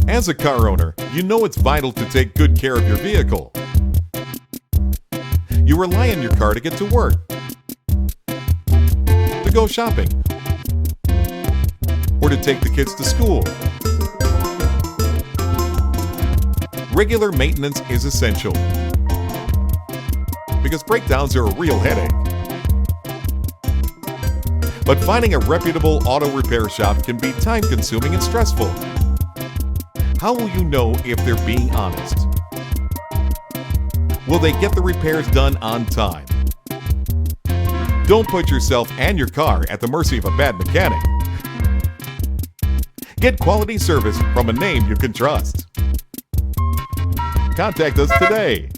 As a car owner, you know it's vital to take good care of your vehicle. You rely on your car to get to work, to go shopping, or to take the kids to school. Regular maintenance is essential because breakdowns are a real headache. But finding a reputable auto repair shop can be time-consuming and stressful. How will you know if they're being honest? Will they get the repairs done on time? Don't put yourself and your car at the mercy of a bad mechanic. Get quality service from a name you can trust. Contact us today.